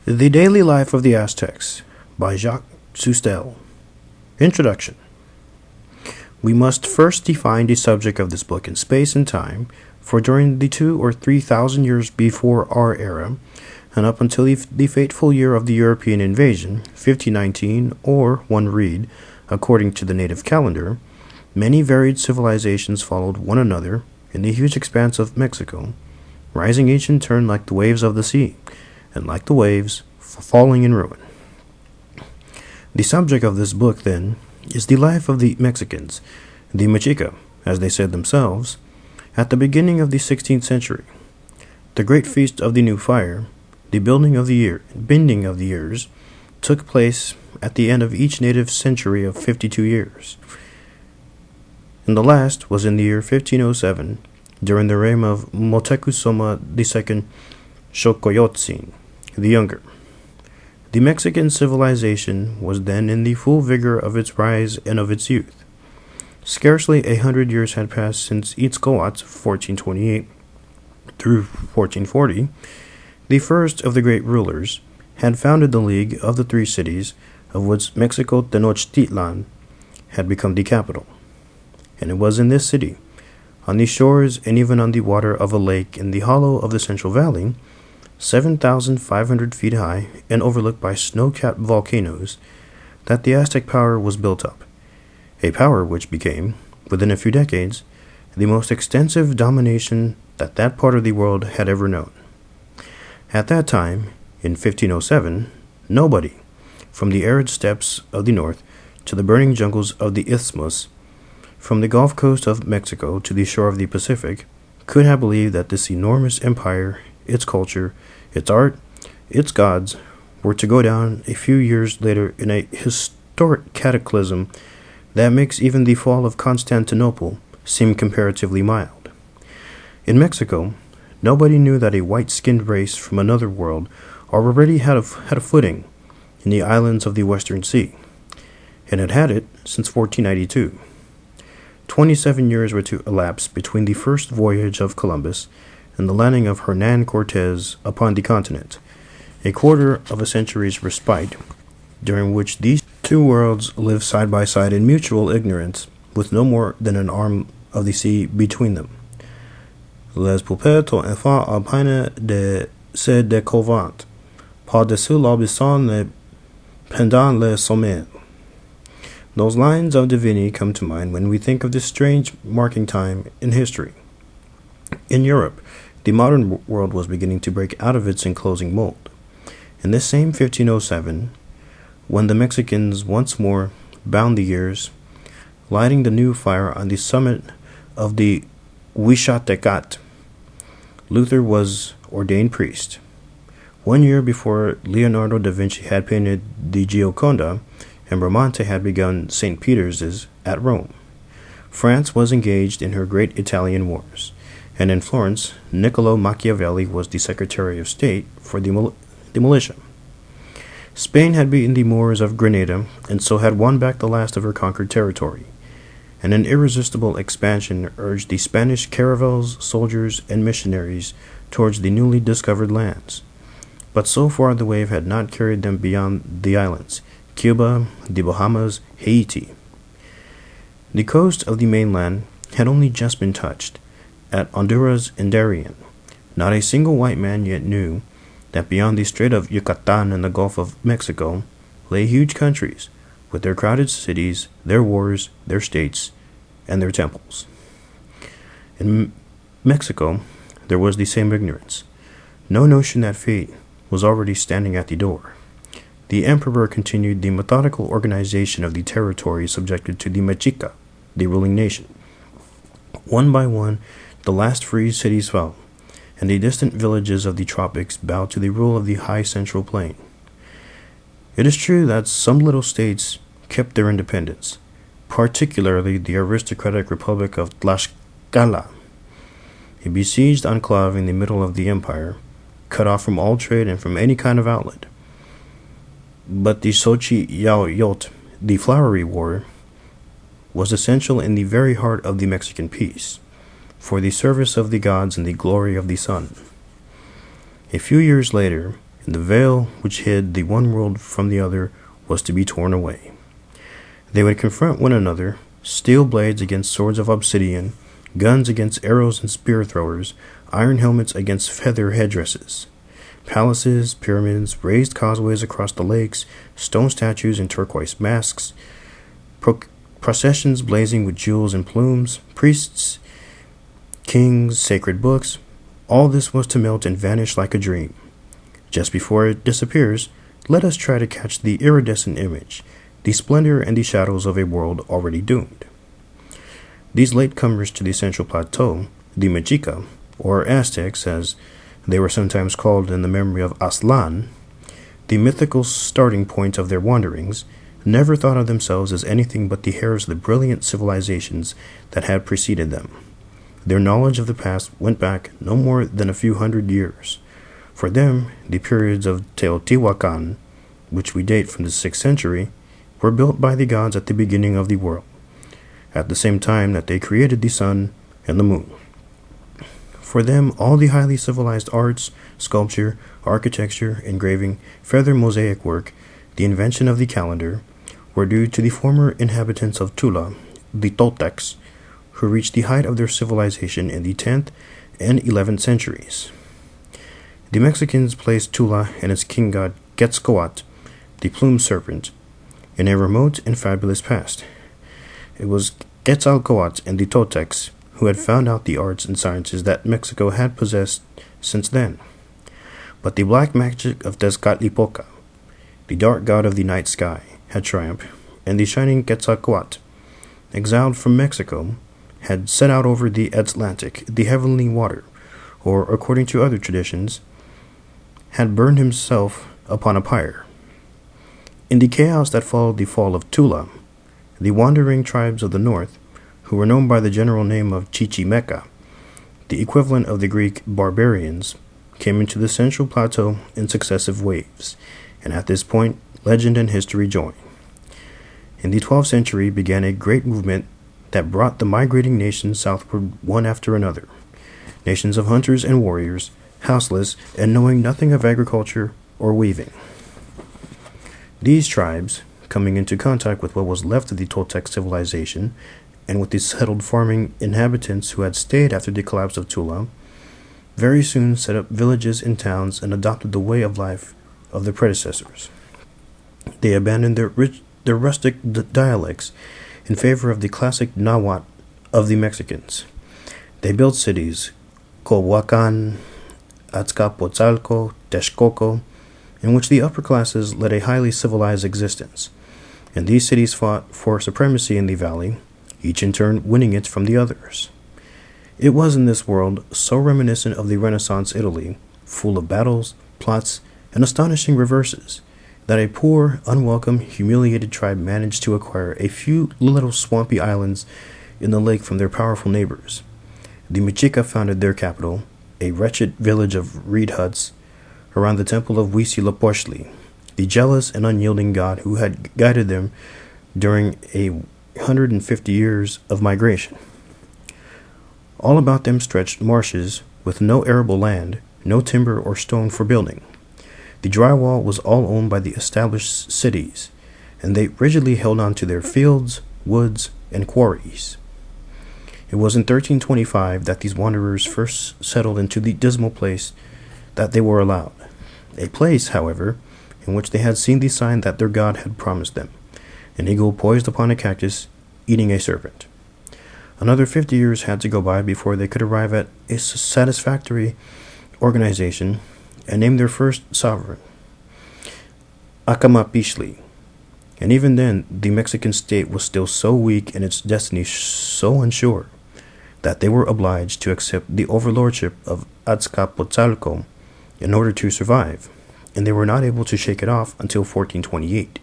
The Daily Life of the Aztecs by Jaques Soustelle. Introduction. We must first define the subject of this book in space and time, for during the 2,000 or 3,000 years before our era, and up until the fateful year of the European invasion, 1519, or one read, according to the native calendar, many varied civilizations followed one another in the huge expanse of Mexico, rising each in turn like the waves of the sea, and like the waves, falling in ruin. The subject of this book, then, is the life of the Mexicans, the Mexica, as they said themselves, at the beginning of the 16th century. The great feast of the new fire, the bending of the years, took place at the end of each native century of 52 years. And the last was in the year 1507, during the reign of Moctezuma II Xocoyotzin, the Younger. The Mexican civilization was then in the full vigor of its rise and of its youth. Scarcely 100 years had passed since Itzcoatl, 1428 through 1440, the first of the great rulers, had founded the League of the Three Cities, of which Mexico Tenochtitlan had become the capital. And it was in this city, on the shores and even on the water of a lake in the hollow of the Central Valley, 7,500 feet high and overlooked by snow-capped volcanoes, that the Aztec power was built up, a power which became, within a few decades, the most extensive domination that part of the world had ever known. At that time, in 1507, nobody, from the arid steppes of the north to the burning jungles of the Isthmus, from the Gulf Coast of Mexico to the shore of the Pacific, could have believed that this enormous empire, its culture, its art, its gods, were to go down a few years later in a historic cataclysm that makes even the fall of Constantinople seem comparatively mild. In Mexico, nobody knew that a white-skinned race from another world already had a footing in the islands of the Western Sea, and had it since 1492. 27 years were to elapse between the first voyage of Columbus and the landing of Hernan Cortes upon the continent, a quarter of a century's respite, during which these two worlds lived side by side in mutual ignorance, with no more than an arm of the sea between them. Les poupettes aux enfants à peine de se découvrir, par-dessus l'abyssin pendant le sommeil. Those lines of Divini come to mind when we think of this strange marking time in history. In Europe, the modern world was beginning to break out of its enclosing mold. In this same 1507, when the Mexicans once more bound the years, lighting the new fire on the summit of the Huixatecat, Luther was ordained priest. 1 year before Leonardo da Vinci had painted the Gioconda, and Bramante had begun St. Peter's at Rome. France was engaged in her great Italian wars, and in Florence, Niccolo Machiavelli was the Secretary of State for the militia. Spain had beaten the Moors of Granada, and so had won back the last of her conquered territory, and an irresistible expansion urged the Spanish caravels, soldiers, and missionaries towards the newly discovered lands. But so far the wave had not carried them beyond the islands, Cuba, the Bahamas, Haiti. The coast of the mainland had only just been touched, at Honduras and Darien. Not a single white man yet knew that beyond the Strait of Yucatan and the Gulf of Mexico lay huge countries, with their crowded cities, their wars, their states, and their temples. In Mexico, there was the same ignorance. No notion that fate was already standing at the door. The emperor continued the methodical organization of the territory subjected to the Mexica, the ruling nation. One by one, the last free cities fell, and the distant villages of the tropics bowed to the rule of the high central plain. It is true that some little states kept their independence, particularly the aristocratic Republic of Tlaxcala, a besieged enclave in the middle of the empire, cut off from all trade and from any kind of outlet. But the Xochitl, the Flowery War, was essential in the very heart of the Mexican peace, for the service of the gods and the glory of the sun. A few years later, and the veil which hid the one world from the other was to be torn away. They would confront one another, steel blades against swords of obsidian, guns against arrows and spear throwers, iron helmets against feather headdresses. Palaces, pyramids, raised causeways across the lakes, stone statues and turquoise masks, processions blazing with jewels and plumes, priests, kings, sacred books, all this was to melt and vanish like a dream. Just before it disappears, let us try to catch the iridescent image, the splendor and the shadows of a world already doomed. These latecomers to the Central Plateau, the Mexica, or Aztecs as they were sometimes called in the memory of Aztlán, the mythical starting point of their wanderings, never thought of themselves as anything but the heirs of the brilliant civilizations that had preceded them. Their knowledge of the past went back no more than a few hundred years. For them, the periods of Teotihuacan, which we date from the 6th century, were built by the gods at the beginning of the world, at the same time that they created the sun and the moon. For them, all the highly civilized arts, sculpture, architecture, engraving, feather mosaic work, the invention of the calendar, were due to the former inhabitants of Tula, the Toltecs, who reached the height of their civilization in the 10th and 11th centuries. The Mexicans placed Tula and its king god Quetzalcoatl, the plumed serpent, in a remote and fabulous past. It was Quetzalcoatl and the Toltecs who had found out the arts and sciences that Mexico had possessed since then. But the black magic of Tezcatlipoca, the dark god of the night sky, had triumphed, and the shining Quetzalcoatl, exiled from Mexico, had set out over the Atlantic, the heavenly water, or, according to other traditions, had burned himself upon a pyre. In the chaos that followed the fall of Tula, the wandering tribes of the north, who were known by the general name of Chichimeca, the equivalent of the Greek barbarians, came into the Central Plateau in successive waves, and at this point, legend and history join. In the 12th century began a great movement that brought the migrating nations southward one after another, nations of hunters and warriors, houseless and knowing nothing of agriculture or weaving. These tribes, coming into contact with what was left of the Toltec civilization, and with the settled farming inhabitants who had stayed after the collapse of Tula, very soon set up villages and towns and adopted the way of life of their predecessors. They abandoned their rustic dialects in favor of the classic Nahuatl of the Mexicans. They built cities, Culhuacan, Azcapotzalco, Texcoco, in which the upper classes led a highly civilized existence, and these cities fought for supremacy in the valley, each in turn winning it from the others. It was in this world, so reminiscent of the Renaissance Italy, full of battles, plots, and astonishing reverses, that a poor, unwelcome, humiliated tribe managed to acquire a few little swampy islands in the lake from their powerful neighbors. The Mexica founded their capital, a wretched village of reed huts, around the temple of Huitzilopochtli, the jealous and unyielding god who had guided them during 150 years of migration. All about them stretched marshes with no arable land, no timber or stone for building. The drywall was all owned by the established cities, and they rigidly held on to their fields, woods, and quarries. It was in 1325 that these wanderers first settled into the dismal place that they were allowed, a place, however, in which they had seen the sign that their god had promised them, an eagle poised upon a cactus, eating a serpent. Another 50 years had to go by before they could arrive at a satisfactory organization and name their first sovereign, Acamapixtli. And even then, the Mexican state was still so weak and its destiny so unsure that they were obliged to accept the overlordship of Azcapotzalco in order to survive, and they were not able to shake it off until 1428.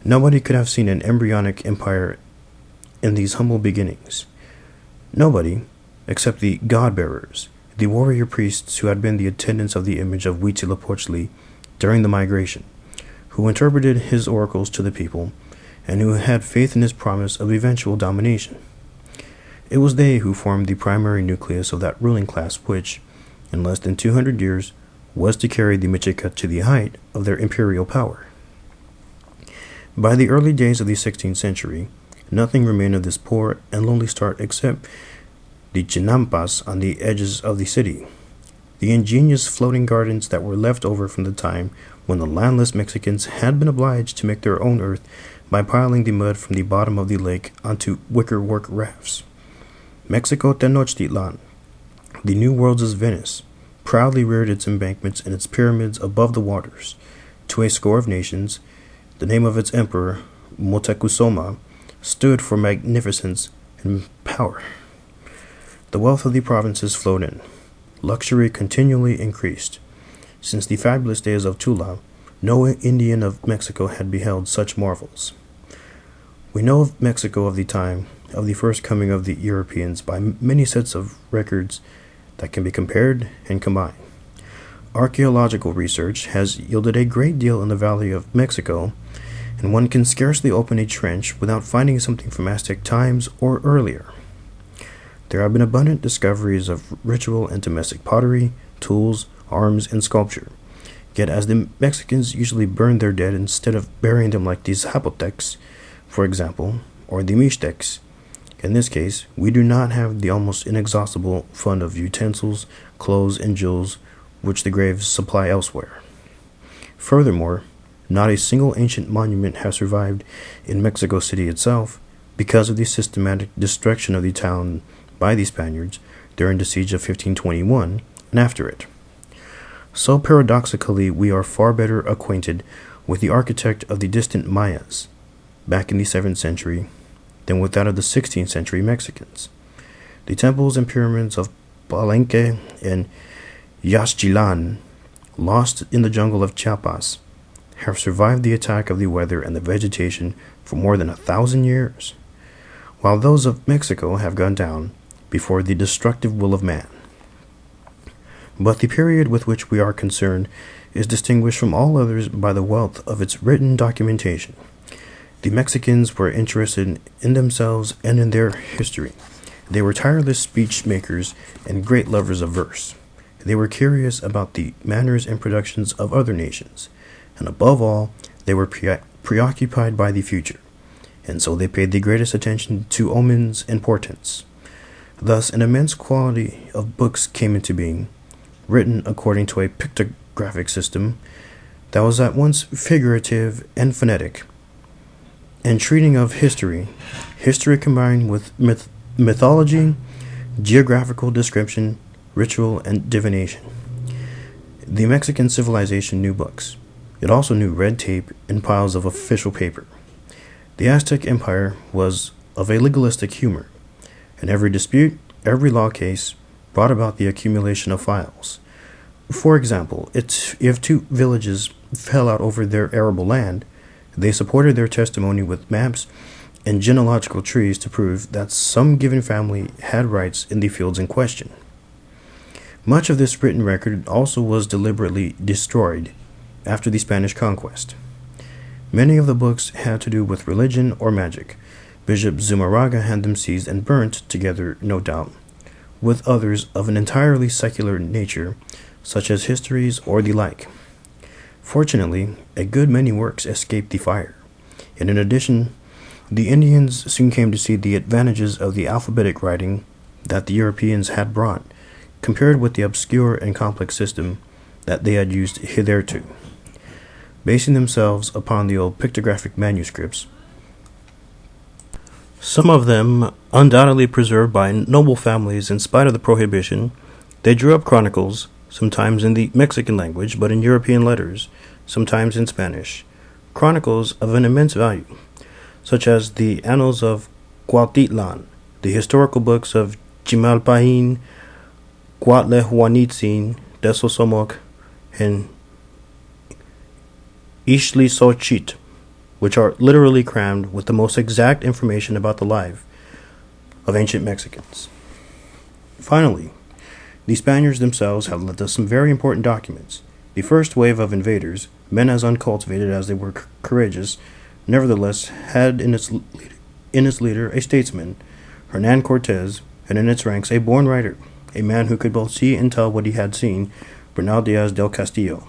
Nobody could have seen an embryonic empire in these humble beginnings. Nobody, except the god-bearers, the warrior priests who had been the attendants of the image of Huitzilopochtli during the migration, who interpreted his oracles to the people, and who had faith in his promise of eventual domination. It was they who formed the primary nucleus of that ruling class which, in less than 200 years, was to carry the Mexica to the height of their imperial power. By the early days of the 16th century, nothing remained of this poor and lonely start except the chinampas on the edges of the city, the ingenious floating gardens that were left over from the time when the landless Mexicans had been obliged to make their own earth by piling the mud from the bottom of the lake onto wickerwork rafts. Mexico Tenochtitlan, the New World's Venice, proudly reared its embankments and its pyramids above the waters. To a score of nations, the name of its emperor, Moctezuma, stood for magnificence and power. The wealth of the provinces flowed in. Luxury continually increased. Since the fabulous days of Tula, no Indian of Mexico had beheld such marvels. We know of Mexico of the time of the first coming of the Europeans by many sets of records that can be compared and combined. Archaeological research has yielded a great deal in the Valley of Mexico, and one can scarcely open a trench without finding something from Aztec times or earlier. There have been abundant discoveries of ritual and domestic pottery, tools, arms, and sculpture. Yet as the Mexicans usually burned their dead instead of burying them like the Zapotecs, for example, or the Mixtecs, in this case, we do not have the almost inexhaustible fund of utensils, clothes, and jewels which the graves supply elsewhere. Furthermore, not a single ancient monument has survived in Mexico City itself because of the systematic destruction of the town by the Spaniards during the siege of 1521 and after it. So paradoxically, we are far better acquainted with the architect of the distant Mayas, back in the 7th century, than with that of the 16th century Mexicans. The temples and pyramids of Palenque and Yaxchilan, lost in the jungle of Chiapas, have survived the attack of the weather and the vegetation for more than 1,000 years, while those of Mexico have gone down before the destructive will of man. But the period with which we are concerned is distinguished from all others by the wealth of its written documentation. The Mexicans were interested in themselves and in their history. They were tireless speech makers and great lovers of verse. They were curious about the manners and productions of other nations, and above all, they were preoccupied by the future, and so they paid the greatest attention to omens and portents. Thus, an immense quantity of books came into being, written according to a pictographic system that was at once figurative and phonetic, and treating of history combined with mythology, geographical description, ritual, and divination. The Mexican civilization knew books. It also knew red tape and piles of official paper. The Aztec Empire was of a legalistic humor, and every dispute, every law case, brought about the accumulation of files. For example, if two villages fell out over their arable land, they supported their testimony with maps and genealogical trees to prove that some given family had rights in the fields in question. Much of this written record also was deliberately destroyed after the Spanish conquest. Many of the books had to do with religion or magic. Bishop Zumarraga had them seized and burnt, together, no doubt, with others of an entirely secular nature, such as histories or the like. Fortunately, a good many works escaped the fire, and in addition, the Indians soon came to see the advantages of the alphabetic writing that the Europeans had brought, compared with the obscure and complex system that they had used hitherto. Basing themselves upon the old pictographic manuscripts, some of them undoubtedly preserved by noble families in spite of the prohibition, they drew up chronicles, sometimes in the Mexican language, but in European letters, sometimes in Spanish, chronicles of an immense value, such as the Annals of Cuautitlan, the historical books of Chimalpain, Cuautlehuanitzin, Desosomoc, and Ixtlisochit, which are literally crammed with the most exact information about the life of ancient Mexicans. Finally, the Spaniards themselves had lent us some very important documents. The first wave of invaders, men as uncultivated as they were courageous, nevertheless had in its leader a statesman, Hernan Cortez, and in its ranks a born writer, a man who could both see and tell what he had seen Bernal Diaz del Castillo.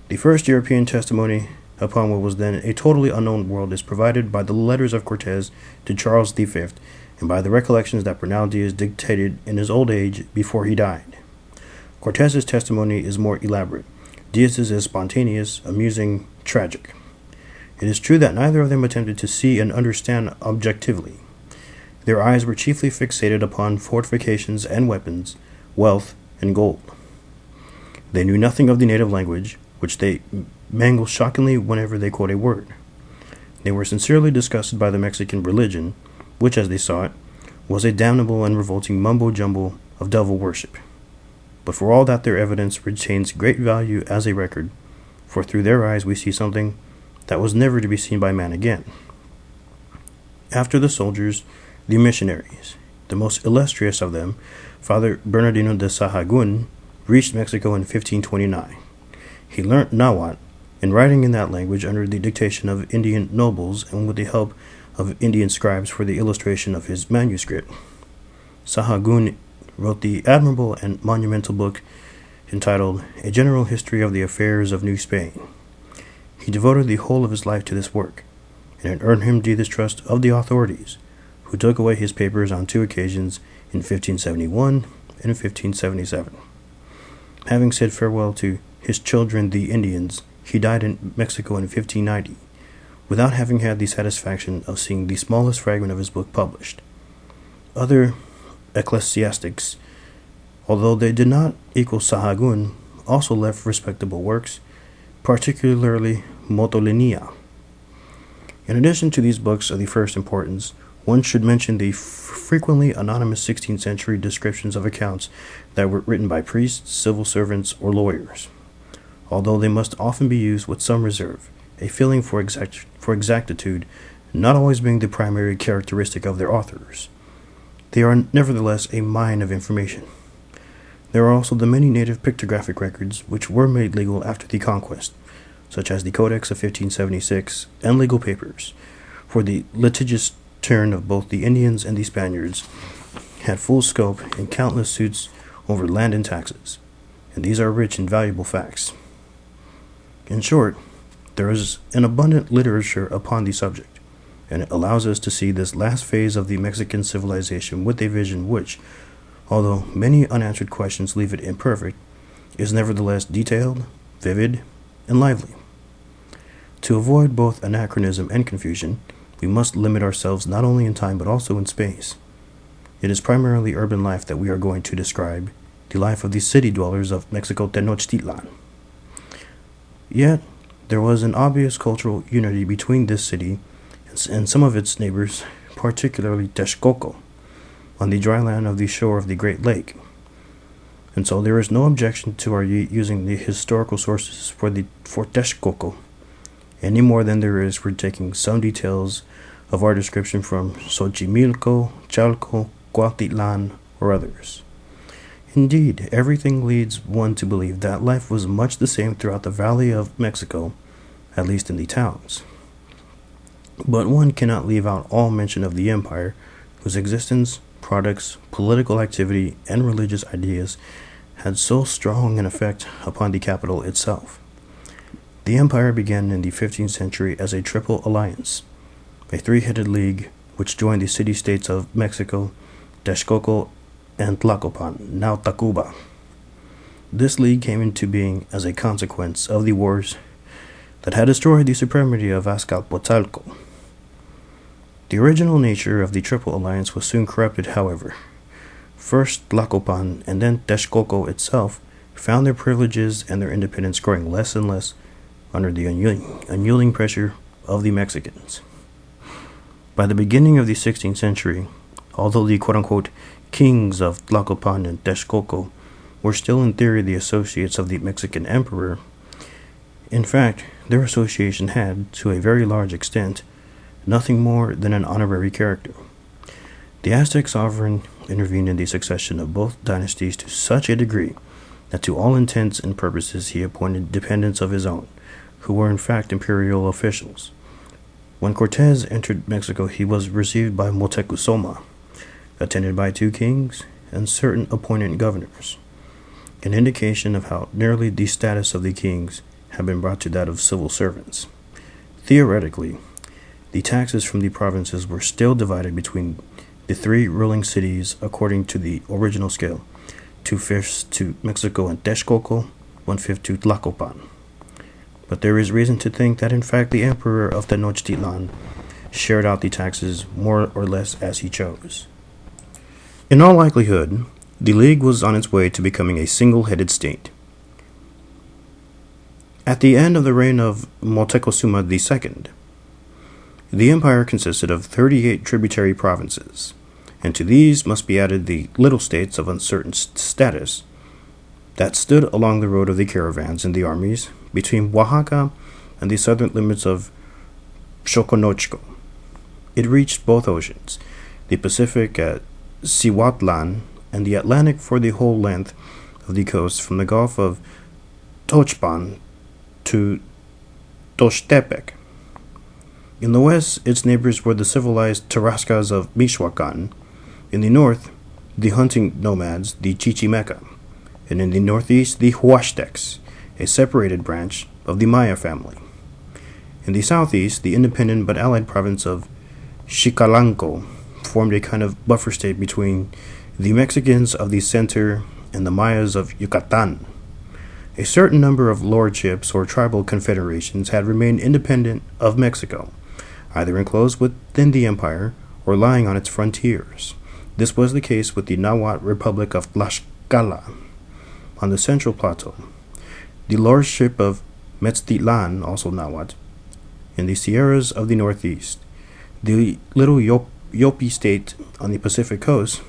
The first European testimony upon what was then a totally unknown world is provided by the letters of Cortez to Charles V and by the recollections that Bernal Diaz dictated in his old age before he died. Cortez's testimony is more elaborate. Diaz's is spontaneous, amusing, tragic. It is true that neither of them attempted to see and understand objectively. Their eyes were chiefly fixated upon fortifications and weapons, wealth, and gold. They knew nothing of the native language, which they mangle shockingly whenever they quote a word. They were sincerely disgusted by the Mexican religion, which, as they saw it, was a damnable and revolting mumbo-jumbo of devil worship. But for all that, their evidence retains great value as a record, for through their eyes we see something that was never to be seen by man again. After the soldiers, the missionaries, the most illustrious of them, Father Bernardino de Sahagún, reached Mexico in 1529. He learnt Nahuatl, and writing in that language under the dictation of Indian nobles and with the help of Indian scribes for the illustration of his manuscript, Sahagún wrote the admirable and monumental book entitled A General History of the Affairs of New Spain. He devoted the whole of his life to this work, and it earned him the distrust of the authorities, who took away his papers on 2 occasions in 1571 and 1577. Having said farewell to his children, the Indians, he died in Mexico in 1590, without having had the satisfaction of seeing the smallest fragment of his book published. Other ecclesiastics, although they did not equal Sahagún, also left respectable works, particularly Motolinia. In addition to these books of the first importance, one should mention the frequently anonymous 16th century descriptions of accounts that were written by priests, civil servants, or lawyers. Although they must often be used with some reserve, a feeling for exactitude not always being the primary characteristic of their authors, they are nevertheless a mine of information. There are also the many native pictographic records which were made legal after the conquest, such as the Codex of 1576 and legal papers, for the litigious turn of both the Indians and the Spaniards had full scope in countless suits over land and taxes, and these are rich in valuable facts. In short, there is an abundant literature upon the subject, and it allows us to see this last phase of the Mexican civilization with a vision which, although many unanswered questions leave it imperfect, is nevertheless detailed, vivid, and lively. To avoid both anachronism and confusion, we must limit ourselves not only in time but also in space. It is primarily urban life that we are going to describe, the life of the city dwellers of Mexico Tenochtitlan. Yet, there was an obvious cultural unity between this city and some of its neighbors, particularly Texcoco, on the dry land of the shore of the Great Lake. And so there is no objection to our using the historical sources for Texcoco, any more than there is for taking some details of our description from Xochimilco, Chalco, Cuautitlan, or others. Indeed, everything leads one to believe that life was much the same throughout the Valley of Mexico, at least in the towns. But one cannot leave out all mention of the empire, whose existence, products, political activity, and religious ideas had so strong an effect upon the capital itself. The empire began in the 15th century as a triple alliance, a 3-headed league which joined the city-states of Mexico, Texcoco, and Tlacopan, now Tacuba. This league came into being as a consequence of the wars that had destroyed the supremacy of Azcapotzalco. The original nature of the Triple Alliance was soon corrupted, however. First Tlacopan and then Texcoco itself found their privileges and their independence growing less and less under the unyielding pressure of the Mexicans. By the beginning of the 16th century, although the quote-unquote kings of Tlacopan and Texcoco were still in theory the associates of the Mexican emperor, in fact, their association had, to a very large extent, nothing more than an honorary character. The Aztec sovereign intervened in the succession of both dynasties to such a degree that to all intents and purposes he appointed dependents of his own, who were in fact imperial officials. When Cortez entered Mexico, he was received by Moctezuma, attended by 2 kings and certain appointed governors. an indication of how nearly the status of the kings had been brought to that of civil servants. Theoretically, the taxes from the provinces were still divided between the three ruling cities according to the original scale, 2/5 to Mexico and Texcoco, 1/5 to Tlacopan. But there is reason to think that in fact the emperor of Tenochtitlan shared out the taxes more or less as he chose. In all likelihood, the League was on its way to becoming a single-headed state. At the end of the reign of Moctezuma II, the empire consisted of 38 tributary provinces, and to these must be added the little states of uncertain status that stood along the road of the caravans and the armies between Oaxaca and the southern limits of Xoconochco. It reached both oceans, the Pacific at Cihuatlan and the Atlantic for the whole length of the coast from the Gulf of Tochpan to Toxtepec. In the west, its neighbors were the civilized Tarascas of Michoacan. In the north, the hunting nomads, the Chichimeca. And in the northeast, the Huastecs, a separated branch of the Maya family. In the southeast, the independent but allied province of Xicalanco formed a kind of buffer state between the Mexicans of the center and the Mayas of Yucatan. A certain number of lordships or tribal confederations had remained independent of Mexico, either enclosed within the empire or lying on its frontiers. This was the case with the Nahuatl Republic of Tlaxcala on the Central Plateau, the lordship of Metztitlan, also Nahuatl, in the Sierras of the Northeast, the Little Yopi State on the Pacific Coast,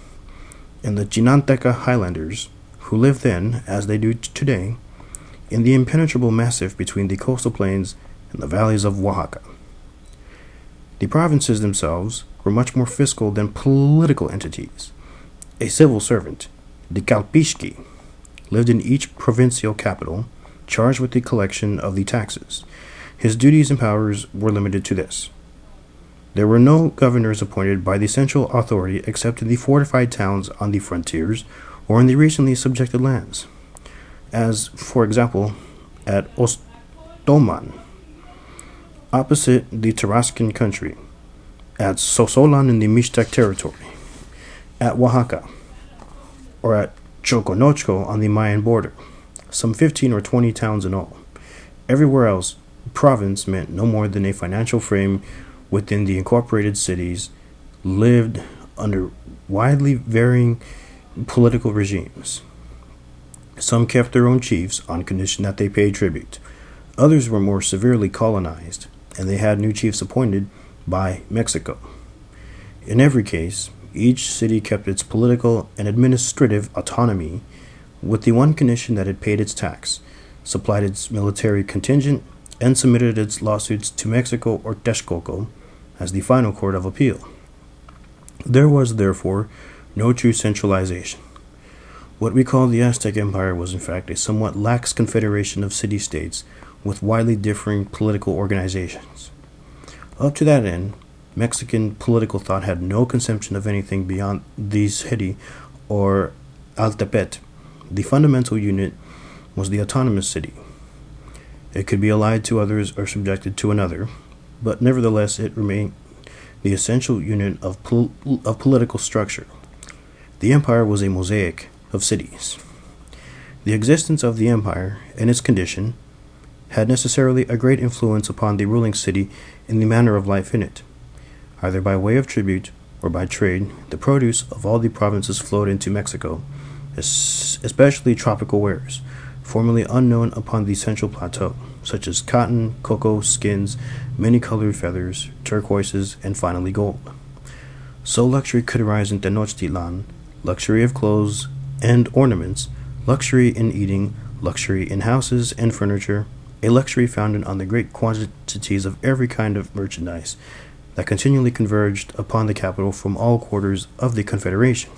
and the Chinanteca Highlanders, who lived then, as they do today, in the impenetrable massif between the coastal plains and the valleys of Oaxaca. The provinces themselves were much more fiscal than political entities. A civil servant, the Calpishki, lived in each provincial capital, charged with the collection of the taxes. His duties and powers were limited to this. There were no governors appointed by the central authority except in the fortified towns on the frontiers or in the recently subjected lands, as, for example, at Ostoman, opposite the Tarascan country, at Sosolan in the Mixtec territory, at Oaxaca, or at Xoconochco on the Mayan border, some 15 or 20 towns in all. Everywhere else, province meant no more than a financial frame within the incorporated cities lived under widely varying political regimes. Some kept their own chiefs on condition that they paid tribute. Others were more severely colonized, and they had new chiefs appointed by Mexico. In every case, each city kept its political and administrative autonomy with the one condition that it paid its tax, supplied its military contingent, and submitted its lawsuits to Mexico or Texcoco as the final court of appeal. There was, therefore, no true centralization. What we call the Aztec Empire was in fact a somewhat lax confederation of city-states with widely differing political organizations. Up to that end, Mexican political thought had no conception of anything beyond the city or Altepet. The fundamental unit was the autonomous city. It could be allied to others or subjected to another, but nevertheless it remained the essential unit of political structure. The empire was a mosaic of cities. The existence of the empire and its condition had necessarily a great influence upon the ruling city in the manner of life in it. Either by way of tribute or by trade, the produce of all the provinces flowed into Mexico, especially tropical wares, formerly unknown upon the central plateau, such as cotton, cocoa, skins, many-colored feathers, turquoises, and finally gold. So luxury could arise in Tenochtitlan, luxury of clothes and ornaments, luxury in eating, luxury in houses and furniture, a luxury founded on the great quantities of every kind of merchandise that continually converged upon the capital from all quarters of the Confederation.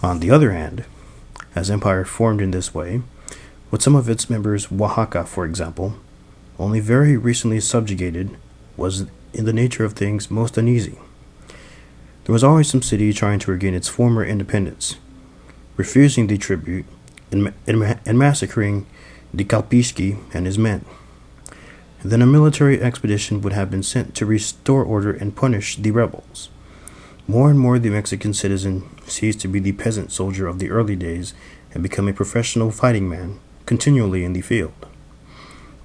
On the other hand, as empire formed in this way, with some of its members, Oaxaca, for example, only very recently subjugated, was in the nature of things most uneasy. There was always some city trying to regain its former independence, refusing the tribute, and massacring the Kalpishki and his men. Then a military expedition would have been sent to restore order and punish the rebels. More and more the Mexican citizen ceased to be the peasant soldier of the early days and become a professional fighting man, continually in the field.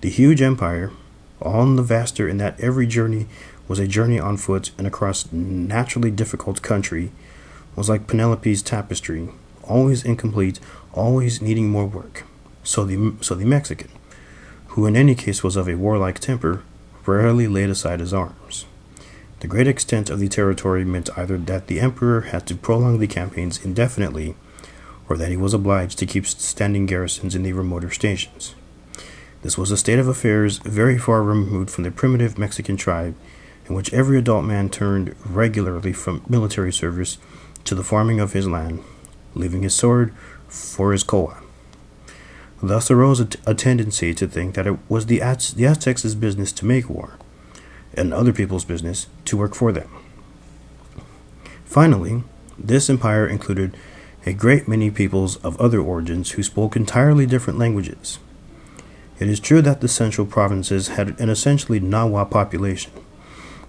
The huge empire, all the vaster in that every journey was a journey on foot and across naturally difficult country, was like Penelope's tapestry, always incomplete, always needing more work. So the Mexican, who in any case was of a warlike temper, rarely laid aside his arms. The great extent of the territory meant either that the emperor had to prolong the campaigns indefinitely, or that he was obliged to keep standing garrisons in the remoter stations. This was a state of affairs very far removed from the primitive Mexican tribe, in which every adult man turned regularly from military service to the farming of his land, leaving his sword for his koa. Thus arose a tendency to think that it was the Aztecs' business to make war, and other people's business to work for them. Finally, this empire included a great many peoples of other origins who spoke entirely different languages. It is true that the central provinces had an essentially Nahua population,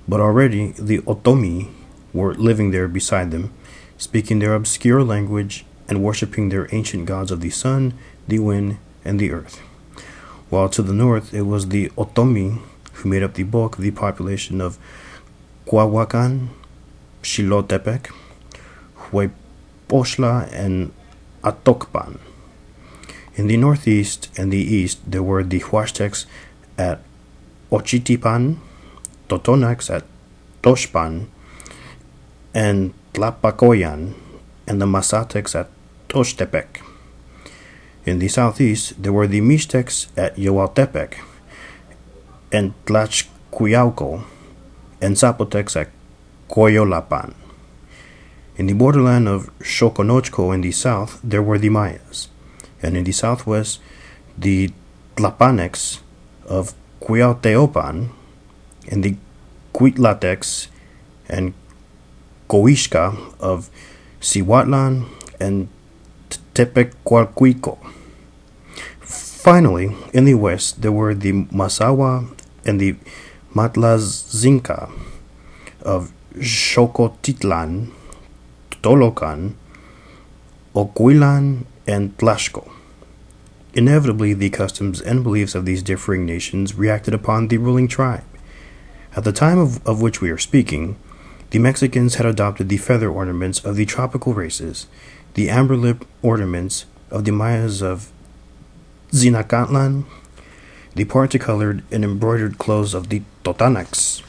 but already the Otomi were living there beside them, speaking their obscure language and worshipping their ancient gods of the sun, the wind, and the earth. While to the north it was the Otomi who made up the bulk of the population of Coahuacan, Xilotepec, Huaypoxtla, and Atocpan. In the northeast and the east there were the Huastecs at Ochitipan, Totonacs at Toxpan, and Tlapacoyan, and the Mazatecs at Toxtepec. In the southeast there were the Mixtecs at Yoautepec, and Tlaxcuauco, and Zapotecs at Coyolapan. In the borderland of Xoconochco in the south there were the Mayas, and in the southwest the Tlapanecs of Cuauhteopan, and the Cuitlatecs and Coixca of Cihuatlan and Tepecualcuico. Finally, in the west there were the Mazawa and the Matlazinca of Xocotitlan, Tolocan, Oquilan, and Tlaxco. Inevitably, the customs and beliefs of these differing nations reacted upon the ruling tribe. At the time of which we are speaking, the Mexicans had adopted the feather ornaments of the tropical races, the amber lip ornaments of the Mayas of Zinacatlan, the parti-colored and embroidered clothes of the Totonacs,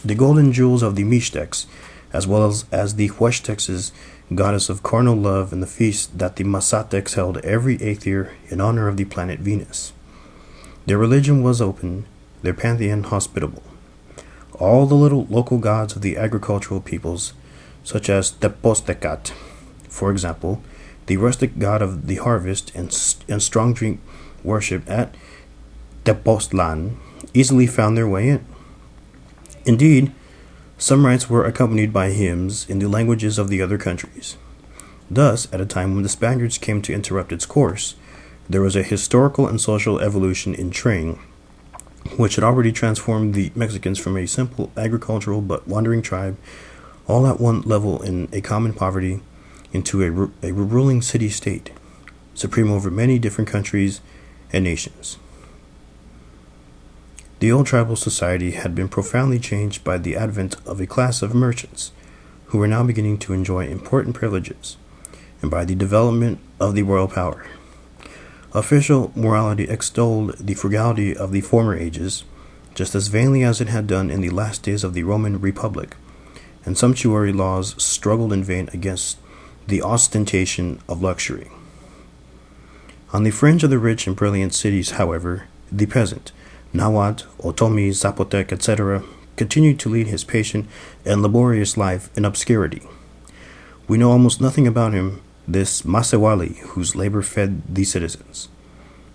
the golden jewels of the Mixtecs, as well as the Huastecs' goddess of carnal love, and the feast that the Mazatecs held every 8th year in honor of the planet Venus. Their religion was open, their pantheon hospitable. All the little local gods of the agricultural peoples, such as Tepostecat, for example, the rustic god of the harvest and strong drink worship at Tepoztlan, easily found their way in. Indeed, some rites were accompanied by hymns in the languages of the other countries. Thus, at a time when the Spaniards came to interrupt its course, there was a historical and social evolution in training, which had already transformed the Mexicans from a simple agricultural but wandering tribe, all at one level in a common poverty, into a ruling city-state, supreme over many different countries and nations. The old tribal society had been profoundly changed by the advent of a class of merchants, who were now beginning to enjoy important privileges, and by the development of the royal power. Official morality extolled the frugality of the former ages, just as vainly as it had done in the last days of the Roman Republic, and sumptuary laws struggled in vain against the ostentation of luxury. On the fringe of the rich and brilliant cities, however, the peasant, Nahuatl, Otomi, Zapotec, etc., continued to lead his patient and laborious life in obscurity. We know almost nothing about him, this Masewali, whose labor fed the citizens.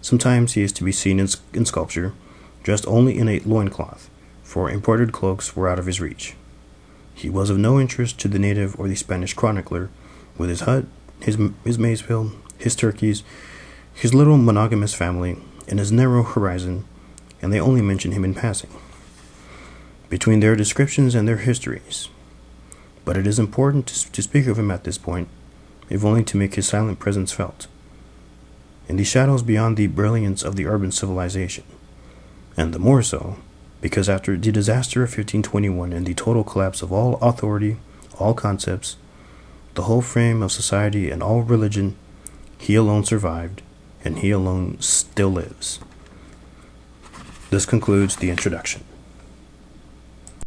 Sometimes he is to be seen in sculpture, dressed only in a loincloth, for imported cloaks were out of his reach. He was of no interest to the native or the Spanish chronicler, with his hut, his maize field, his turkeys, his little monogamous family, and his narrow horizon, and they only mention him in passing, between their descriptions and their histories. But it is important to speak of him at this point, if only to make his silent presence felt, in the shadows beyond the brilliance of the urban civilization, and the more so, because after the disaster of 1521 and the total collapse of all authority, all concepts, the whole frame of society and all religion, he alone survived, and he alone still lives. This concludes the introduction.